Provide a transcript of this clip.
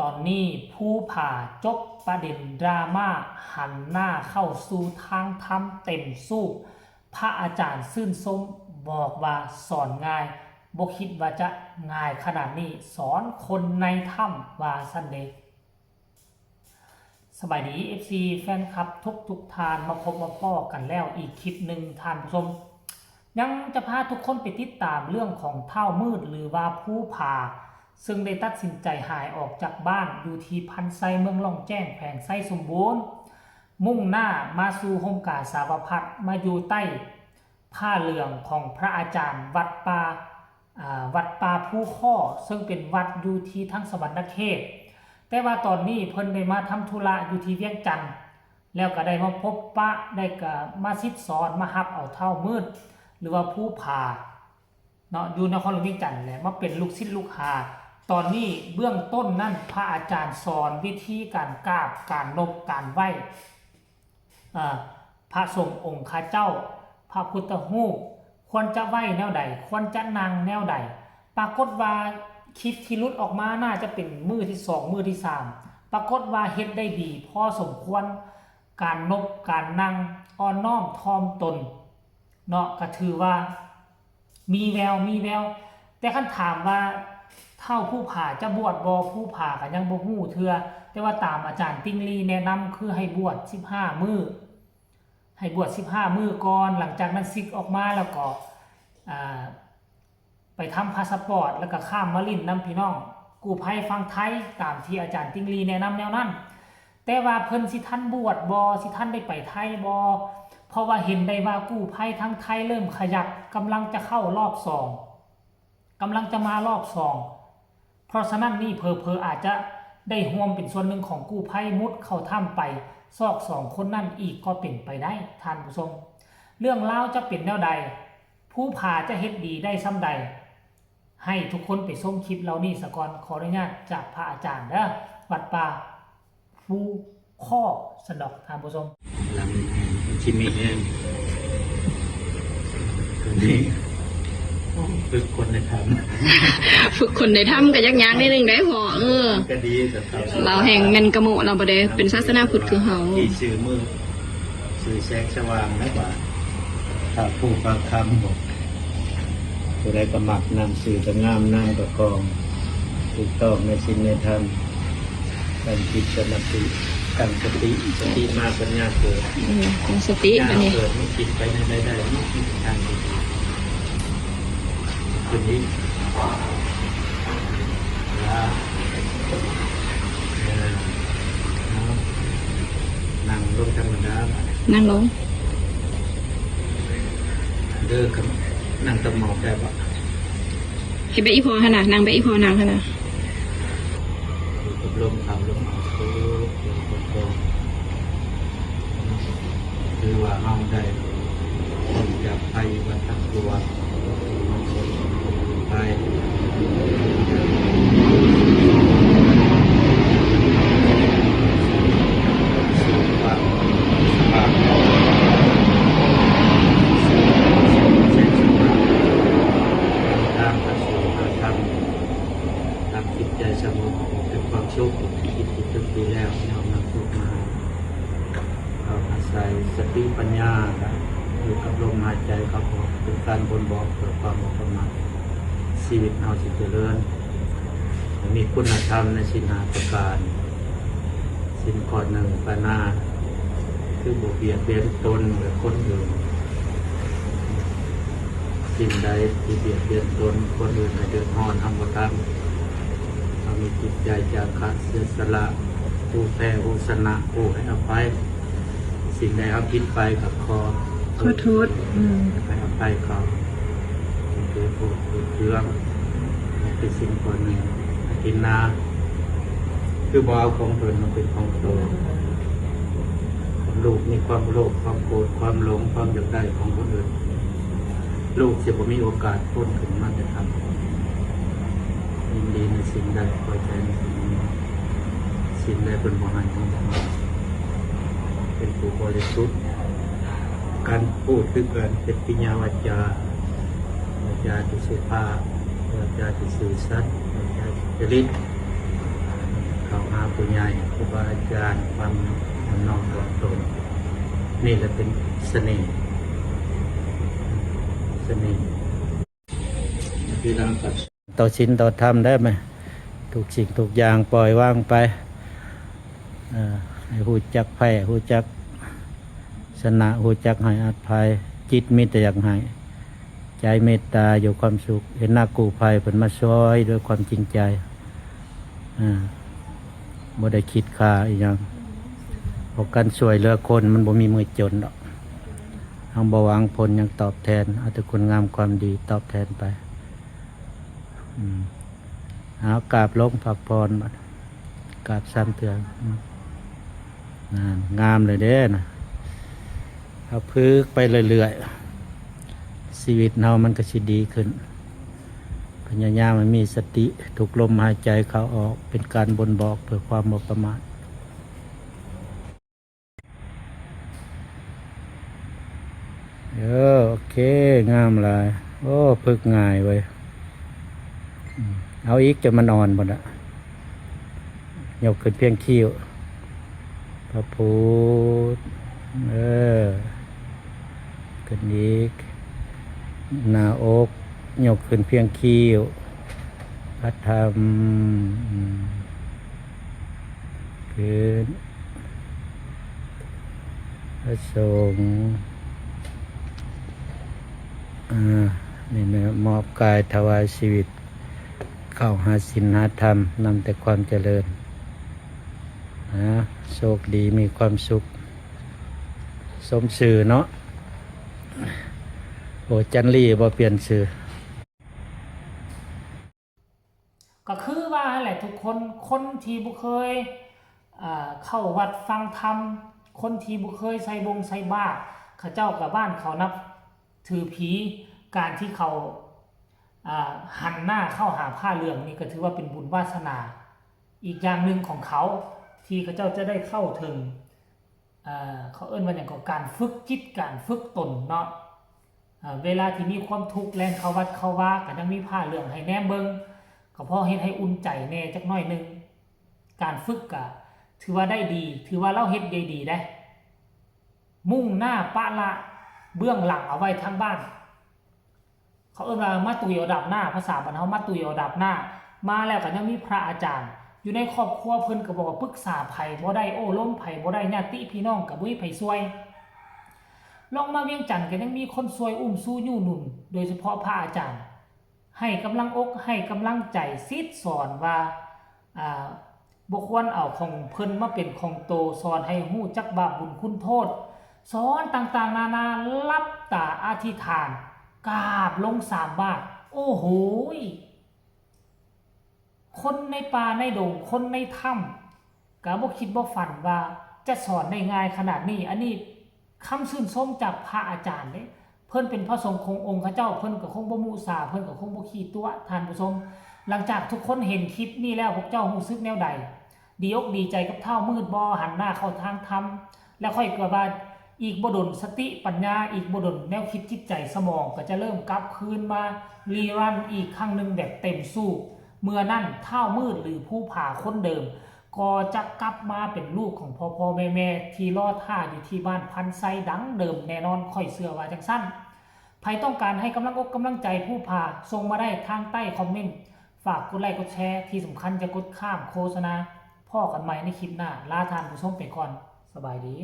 ตอนนี้ผู้ผ่าจบประเด็นดราม่าหันหน้าเข้าสู่ทางธรรมเต็มสู้พระอาจารย์ซื่นส้มบอกว่าสอนง่ายบ่คิดว่าจะง่ายขนาดนี้สอนคนในถ้ำว่าซั่นเด้สบายดี FC แฟนคลับทุกทานมาพบมาพ้อกันแล้วอีกคลิปหนึ่งท่านผู้ชมยังจะพาทุกคนไปติดตามเรื่องของเท่ามืดหรือว่าผู้ผ่าซึ่งได้ตัดสินใจหายออกจากบ้านอยู่ที่พันไซเมืองล่องแจ้งแขวงไซสมบูรณ์มุ่งหน้ามาสู่โฮมกาสาวพัฒน์มาอยู่ใต้ผ้าเหลืองของพระอาจารย์วัดป่าผู้ข้อซึ่งเป็นวัดอยู่ที่ทั้งสวรรณเขตแต่ว่าตอนนี้เพิ่นได้มาทำธุระอยู่ที่เวียงจันทน์แล้วก็ได้มาพบปะได้ก็มาซิดสอนมาฮับเอาเท่ามืดหรือว่าผู้ผ่าเนาะอยู่นครหลวงเวียงจันทน์แหละมาเป็นลูกศิษย์ลูกหาตอนนี้เบื้องต้นนั่นพระอาจารย์สอนวิธีการกราบการนบการไหว้พระสงฆ์องค์ข้าเจ้าพระพุทธรูปควรจะไหว้แนวใดควรจะนั่งแนวใดปรากฏว่าคลิปที่ลุดออกมาน่าจะเป็นมือที่2มือที่3ปรากฏว่าเฮ็ดได้ดีพอสมควรการนบการนั่งอ่อนน้อมถ่อมตนเนาะก็ถือว่ามีแววแต่คันถามว่าเท่าผู้ผ่าจะบวชบ่ผู้ผ่าก็ยังบ่ฮู้เทื่อแต่ว่าตามอาจารย์ติ้งลี่แนะนำคือให้บวช15มื้อให้บวช15มื้อก่อนหลังจากนั้นซิกออกมาแล้วก็ไปทำพาสปอร์ตแล้วก็ข้ามมาลินนำพี่น้องกู้ภัยฟังไทยตามที่อาจารย์ติ้งลี่แนะนำแนวนั้นแต่ว่าเพิ่นสิท่านบวชบ่สิท่านได้ไปไทยบ่เพราะว่าเห็นได้ว่ากู้ภัยทั้งไทยเริ่มขยับกำลังจะเข้ารอบ2กำลังจะมารอบ2เพราะฉะนั้นนี่เพออาจจะได้ร่วมเป็นส่วนหนึ่งของกู้ภัยมุดเข้าถ้ำไปซอก2คนนั่นอีกก็เป็นไปได้ท่านผู้ชมเรื่องราวจะเป็นแนวใดผู้ผ่าจะเฮ็ดดีได้ซ้ำใดให้ทุกคนไปชมคลิปเรานี่สะก่อนขออนุญาตจากพระอาจารย์เด้อวัดป่าผู้ข้อสนอกท่านผู้ชมหลังชิมิเนี่ยนี่ฝึกคนในถ้ำฝึกคนในถ้ำกับยักษ์ยักษ์นิดนึงได้พอก็ดีเราแห่งเงินกระโมเราบ่ได้เป็นศาสนาพุทธคือเฮาที่สื่อมือสื่อแสงสว่างไม่ว่าถ้าผู้ฟังคำบอกผู้ใดกระหมักนำสื่อจะงามนั่งกับกองถูกต้องในสิ่งในธรรมการคิดสติตั้งสติมากปัญญาเกิดสติอันนี้เกิดไม่คิดไปในใดๆไม่คิดทางดีคืนนี้นั่งลงธรรมดานั่งลงเดินกับนั่งตะหมอบได้ปะเห็นใบอีพอขนาดนั่งใบอีพอนั่งขนาดลมเอาลมเอาคือว่าเอาได้จากไปวันทั้งตัวไปสุขภาพทางประสูติธรรมทำจิตใจสงบเป็นความสุขคิดถึงดีแล้วยอมรับทุกมาเราอาศัยสติปัญญาอยู่กับลมหายใจครับผมเป็นการบนบอกเกิดความประมาทชีวิตเราสิเจริญมีคุณธรรมในสินหาประการสินข้อหนึ่งปานาคือบุเบียดเบียนตนหรือคนอื่นสิ่งใดที่เบียดเบียนตนคนอื่นให้เดือดร้อนทำบ่ทำเรามีจิตใจจากขัดเสียสละผู้แพ้ผู้ชนะผู้ให้อภัยสิ่งใดเอาผิดไปกับขอโทษให้อภัยเขาคือผู้เรื่องเป็นสิ่งคนหนึ่งกินนาคือบเอาของตนมันเป็นของตนลูกมีความโลภความโกรธความหลงความอยากได้ของคนอื่นลูกจะบ่มีโอกาสพ้นถึงมันจะทำยินดีในสิ่งใดพอใจในสิ่งใดเป็นบ่ให้ของเราเป็นผู้บริสุทธิ์การพูดคือการเป็นปิญญาวาจาที่สุภาพวาจาที่สื่อสัตย์วาจาที่จริตค เขาหาผู้ใหญ่ครูบาอาจารย์ความน้อมถ่อมตนนี่แหละเป็นเสน่ห์ที่เราตัดต่อชิ้นต่อทำได้ไหมทุกสิ่งทุกอย่างปล่อยวางไปให้หูจักแพ้หูจักชนะหูจักให้อภัยจิตมีแต่อยากให้ใจเมตตาอยู่ความสุขเห็นหน้ากู้ภัยเพิ่นมาช่วยด้วยความจริงใจบ่ได้คิดค่าอีหยังเพราะการช่วยเหลือคนมันบ่มีมือจนดอกเฮาบ่หวังผลหยังตอบแทนเอาแต่คุณงามความดีตอบแทนไปเอากราบลงพักผ่อนบัดกราบซ้ำเตือนงามเลยเด้นะเอาพึกไปเรื่อยๆชีวิตเรามันก็สิดีขึ้นพยายามมันมีสติทุกลมหายใจเข้าออกเป็นการบ่นบอกเพื่อความบ่ประมาทโอเคงามหลายโอ้พึกง่ายเว้ยเอาอีกจนมันอ่อนหมดอะยกขึ้นเพียงคิ้วพระพุทธขึ้นอีกหน้าอกยกขึ้นเพียงคิ้วพระธรรมขึ้นพระสงฆ์นี่นะมอบกายถวายชีวิตเข้าหาศีลหาธรรมนำแต่ความเจริญโชคดีมีความสุขสมชื่อเนาะโอ้จันลี่บ่เปลี่ยนชื่อก็คือว่าแหละทุกคนคนที่บ่เคยเข้าวัดฟังธรรมคนที่บ่เคยใส่บงใส่บาตรเขาเจ้ากับบ้านเขานับถือผีการที่เขาหันหน้าเข้าหาผ้าเหลืองนี่ก็ถือว่าเป็นบุญวาสนาอีกอย่างหนึ่งของเขาที่เขาเจ้าจะได้เข้าถึงเขาเอิ้นว่าอย่างกับการฝึกจิตการฝึกตนเนาะเวลาที่มีความทุกข์แล่นเข้าวัดเข้าว่าก็ยังมีผ้าเหลืองให้แนมเบิงก็พอเฮ็ดให้อุ่นใจแน่จักหน่อยนึงการฝึกก็ถือว่าได้ดีถือว่าเราเฮ็ดได้ดีได้มุ่งหน้าปะละเบื้องหลังเอาไว้ทางบ้านเขาเอิ้นว่ามาตุยเอาดับหน้าภาษาบ้านเฮามาตุยเอาดับหน้ามาแล้วก็ยังมีพระอาจารย์อยู่ในครอบครัวเพิ่นก็บอกว่าปรึกษาไผบ่ได้โอ้ล้มไผบ่ได้ญาติพี่น้องก็บ่มีไผช่วยลองมาเวียงจันทน์ก็ยังมีคนช่วยอุ้มสู้ยู่หนุนโดยเฉพาะพระอาจารย์ให้กำลังอกให้กำลังใจซิดสอนว่าบ่ควรเอาของเพิ่นมาเป็นของโตสอนให้ฮู้จักบาปบุญคุณโทษสอนต่างๆนานารับตาอธิษฐานกราบลง3 บาทโอ้โหคนในป่าในดงคนในถ้ำก็บ่คิดบ่ฝันว่าจะสอนได้ง่ายขนาดนี้อันนี้คำชื่นชมจากพระอาจารย์เด้เพิ่นเป็นพระสงฆ์ขององค์เจ้าเพิ่นก็คงบ่มุสาเพิ่นก็คงบ่ขี้ตัวท่านผู้ชมหลังจากทุกคนเห็นคลิปนี้แล้วพวกเจ้ารู้สึกแนวใดดีอกดีใจกับเท่ามืดบ่หันหน้าเข้าทางธรรมแล้วค่อยก็ว่าอีกบ่ดลสติปัญญาอีกบ่ดลแนวคิดจิตใจสมองก็จะเริ่มกลับคืนมารีรันอีกครั้งนึงแบบเต็มสู้เมื่อนั้นเท่ามืดหรือผู้ผ่าคนเดิมก็จะกลับมาเป็นลูกของพ่อแม่ที่รอท่าอยู่ที่บ้านพันไซดังเดิมแน่นอนค่อยเชื่อว่าจังสั้นใครต้องการให้กำลังอกกำลังใจผู้ผ่าส่งมาได้ทางใต้คอมเมนต์ฝากกดไลค์กดแชร์ที่สำคัญจะกดข้ามโฆษณาพ่อกันใหม่ในคลิปหน้าลาทานผู้ชมไปก่อนสบายดี